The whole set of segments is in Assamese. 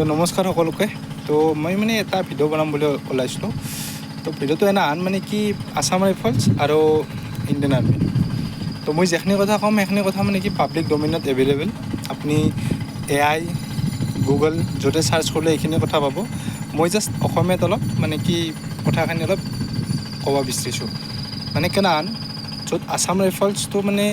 তো নমস্কাৰ সকলোকে। তো মই মানে এটা ভিডিঅ' বনাম বুলি ওলাইছিলোঁ। তো ভিডিঅ'টো আন মানে কি আছাম ৰাইফলছ আৰু ইণ্ডিয়ান আৰ্মি। তো মই যিখিনি কথা ক'ম সেইখিনি কথা মানে কি পাব্লিক ডমেইনত এভেইলেবল। আপুনি AI গুগল য'তে চাৰ্চ কৰিলে এইখিনি কথা পাব। মই জাষ্ট অসমীয়াত অলপ মানে কি কথাখিনি অলপ ক'ব বিচাৰিছোঁ। মানে কেনান য'ত আছাম ৰাইফলছটো মানে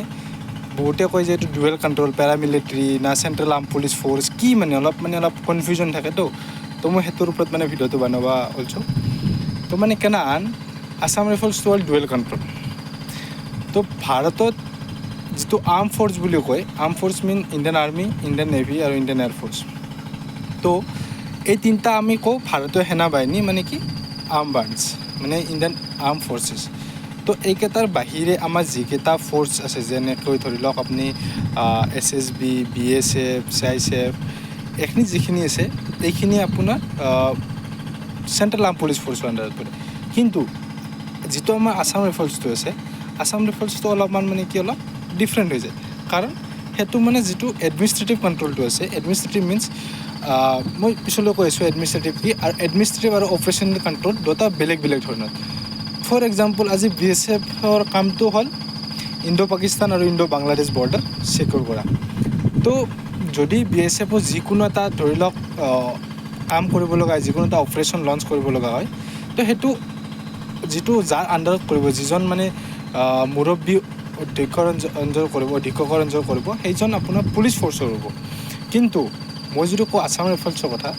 বহুতে কয় যে এইটো ডুৱেল কণ্ট্ৰল পেৰামিলিটাৰী না চেণ্ট্ৰেল আৰ্ম পুলিচ ফ'ৰ্চ কি মানে অলপ কনফিউজন থাকেতো। তো মই সেইটোৰ ওপৰত মানে ভিডিঅ'টো বনাব ওলছোঁ। তো মানে কেনান আছাম ৰাইফলছটো হ'ল ডুৱেল কণ্ট্ৰল। তো ভাৰতত যিটো আৰ্ম ফ'ৰ্চ বুলি কয়, আৰ্ম ফ'ৰ্চ মিন ইণ্ডিয়ান আৰ্মি, ইণ্ডিয়ান নেভি আৰু ইণ্ডিয়ান এয়াৰফ'ৰ্চ। তো এই তিনিটা আমি কওঁ ভাৰতীয় সেনা বাহিনী মানে কি আৰ্ম বাৰ্ডছ মানে ইণ্ডিয়ান আৰ্ম ফ'ৰ্চেছ। তো এইকেইটাৰ বাহিৰে আমাৰ যিকেইটা ফ'ৰ্চ আছে যেনেকৈ ধৰি লওক আপুনি SSB, BSF, CISF এইখিনি যিখিনি আছে এইখিনি আপোনাৰ চেণ্ট্ৰেল আৰ্ম পুলিচ ফ'ৰ্চৰ আণ্ডাৰত পৰে। কিন্তু যিটো আমাৰ আছাম ৰাইফলছটো আছে, আছাম ৰাইফলছটো অলপমান মানে কি অলপ ডিফাৰেণ্ট হৈ যায়। কাৰণ সেইটো মানে যিটো এডমিনিষ্ট্ৰেটিভ কণ্ট্ৰলটো আছে, এডমিনিষ্ট্ৰেটিভ মিনছ মই পিছলৈ কৈ আছোঁ এডমিনিষ্ট্ৰেটিভ কি আৰু এডমিনিষ্ট্ৰেটিভ আৰু অপাৰেশ্যনেল কণ্ট্ৰল দুটা বেলেগ বেলেগ ধৰণৰ। ফৰ এক্সাম্পল আজি BSFৰ কামটো হ'ল ইণ্ডো পাকিস্তান আৰু ইণ্ডো বাংলাদেশ বৰ্ডাৰ ছিকিউৰ কৰা। তো যদি BSFৰ যিকোনো এটা ধৰি লওক কাম কৰিব লগা হয়, যিকোনো এটা অপাৰেশ্যন লঞ্চ কৰিব লগা হয়, তো সেইটো যিটো যাৰ আণ্ডাৰত কৰিব, যিজন মানে মুৰব্বী অধিক্ষক কৰিব সেইজন আপোনাৰ পুলিচ ফ'ৰ্চৰ হ'ব। কিন্তু মই যদি কওঁ আছাম ৰাইফলছৰ কথা,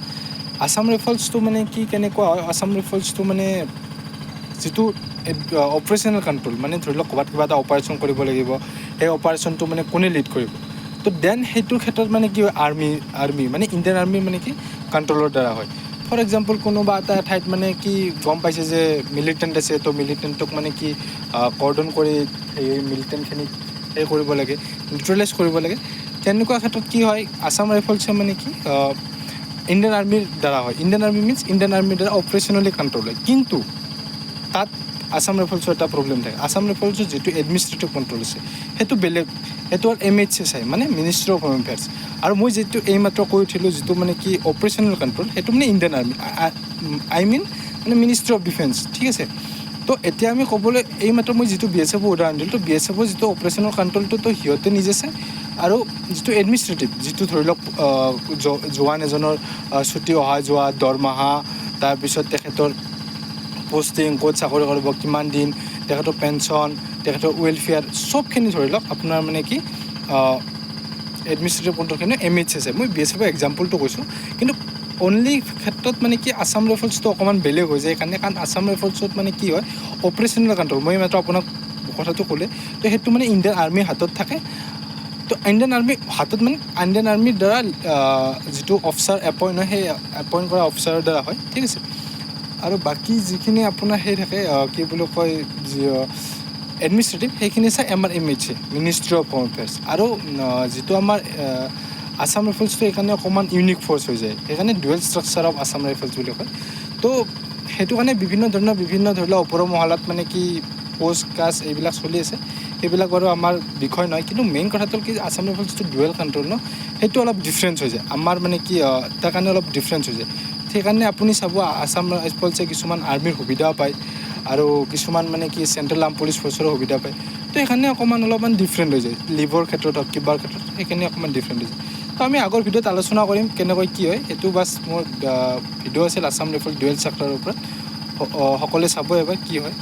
আছাম ৰাইফলছটো মানে কি কেনেকুৱা হয়, আছাম ৰাইফলছটো মানে যিটো অপাৰেশ্যনেল কণ্ট্ৰল মানে ধৰি লওক ক'ৰবাত কিবা এটা অপাৰেশ্যন কৰিব লাগিব, সেই অপাৰেশ্যনটো মানে কোনে লিড কৰিব। তো দেন সেইটোৰ ক্ষেত্ৰত মানে কি হয় আৰ্মি মানে ইণ্ডিয়ান আৰ্মি মানে কি কণ্ট্ৰলৰ দ্বাৰা হয়। ফৰ এক্সাম্পল কোনোবা এটা ঠাইত মানে কি গম পাইছে যে মিলিটেণ্ট আছে, তো মিলিটেণ্টক মানে কি কৰ্ডন কৰি সেই মিলিটেণ্টখিনিক সেই কৰিব লাগে, নিউট্ৰেলাইজ কৰিব লাগে। তেনেকুৱা ক্ষেত্ৰত কি হয় আছাম ৰাইফলছে মানে কি ইণ্ডিয়ান আৰ্মিৰ দ্বাৰা হয়। ইণ্ডিয়ান আৰ্মি মিনছ ইণ্ডিয়ান আৰ্মিৰ দ্বাৰা অপাৰেশ্যনেলি কণ্ট্ৰল হয়। কিন্তু তাত আছাম ৰাইফলছৰ এটা প্ৰব্লেম থাকে। আছাম ৰাইফলছৰ যিটো এডমিনিষ্ট্ৰেটিভ কণ্ট্ৰল আছে সেইটো বেলেগ, সেইটো হ'ল MHS মানে মিনিষ্ট্ৰী অফ হোম এফেয়াৰ্ছ। আৰু মই যিটো এইমাত্ৰ কৈ উঠিলোঁ যিটো মানে কি অপাৰেশ্যনেল কণ্ট্ৰল সেইটো মানে ইণ্ডিয়ান আৰ্মি আই মিন মানে মিনিষ্ট্ৰী অফ ডিফেন্স, ঠিক আছে। তো এতিয়া আমি ক'বলৈ এইমাত্ৰ মই যিটো BSFৰ উদাহৰণ দিলোঁ, তো BSFৰ যিটো অপাৰেশ্যনেল কণ্ট্ৰলটো তো সিহঁতে নিজে চায়, আৰু যিটো এডমিনিষ্ট্ৰেটিভ যিটো ধৰি লওক জোৱান এজনৰ ছুটি অহা যোৱা, দৰমহা, তাৰপিছত তেখেতৰ পষ্টিং, ক'ত চাকৰি কৰিব, কিমান দিন, তেখেতৰ পেঞ্চন, তেখেতৰ ৱেলফেয়াৰ চবখিনি ধৰি লওক আপোনাৰ মানে কি এডমিনিষ্ট্ৰেটিভ কণ্ট্ৰলখিনি MHS। মই BSFৰ এক্সাম্পলটো কৈছোঁ, কিন্তু অনলি ক্ষেত্ৰত মানে কি আছাম ৰাইফলছটো অকণমান বেলেগ হৈ যায় সেইকাৰণে, কাৰণ আছাম ৰাইফলছত মানে কি হয় অপাৰেশ্যনেল কণ্ট্ৰল মই মাত্ৰ আপোনাক কথাটো ক'লে, তো সেইটো মানে ইণ্ডিয়ান আৰ্মিৰ হাতত থাকে। তো ইণ্ডিয়ান আৰ্মিৰ হাতত মানে ইণ্ডিয়ান আৰ্মিৰ দ্বাৰা যিটো অফিচাৰ এপইণ্ট হয় সেই এপইণ্ট কৰা অফিচাৰৰ দ্বাৰা হয়, ঠিক আছে। আৰু বাকী যিখিনি আপোনাৰ সেই থাকে কি বুলি কয় এডমিনিষ্ট্ৰেটিভ সেইখিনি চাই আমাৰ MHA ministry of home affairs. আৰু যিটো আমাৰ আছাম ৰাইফলছটো সেইকাৰণে অকণমান ইউনিক ফ'ৰ্চ হৈ যায়, সেইকাৰণে dual structure of Assam rifles বুলি কয়। তো সেইটো কাৰণে বিভিন্ন ধৰি লওক ওপৰৰ মহলাত মানে কি পোষ্ট কাষ্ট এইবিলাক চলি আছে, সেইবিলাক বাৰু আমাৰ বিষয় নহয়। কিন্তু মেইন কথাটো কি আছাম ৰাইফলছটো ডুৱেল কণ্ট্ৰল ন, সেইটো অলপ ডিফাৰেঞ্চ হৈ যায় আমাৰ মানে কি তাৰ কাৰণে অলপ ডিফাৰেঞ্চ হৈ যায়। সেইকাৰণে আপুনি চাব আছাম ৰাইফলছে কিছুমান আৰ্মিৰ সুবিধাও পায় আৰু কিছুমান মানে কি চেণ্ট্ৰেল আৰ্ম পুলিচ ফ'ৰ্চৰো সুবিধা পায়। তো সেইকাৰণে অলপমান ডিফাৰেণ্ট হৈ যায়, লিভৰ ক্ষেত্ৰত হওক কিবাৰ ক্ষেত্ৰত সেইখিনি অকণমান ডিফাৰেণ্ট হৈ যায়। তো আমি আগৰ ভিডিঅ'ত আলোচনা কৰিম কেনেকৈ কি হয়, সেইটো বাছ মোৰ ভিডিঅ' আছিল আছাম ৰাইফল ডুৱেল ষ্ট্ৰাকচাৰৰ ওপৰত। সকলোৱে চাব এবাৰ কি হয়।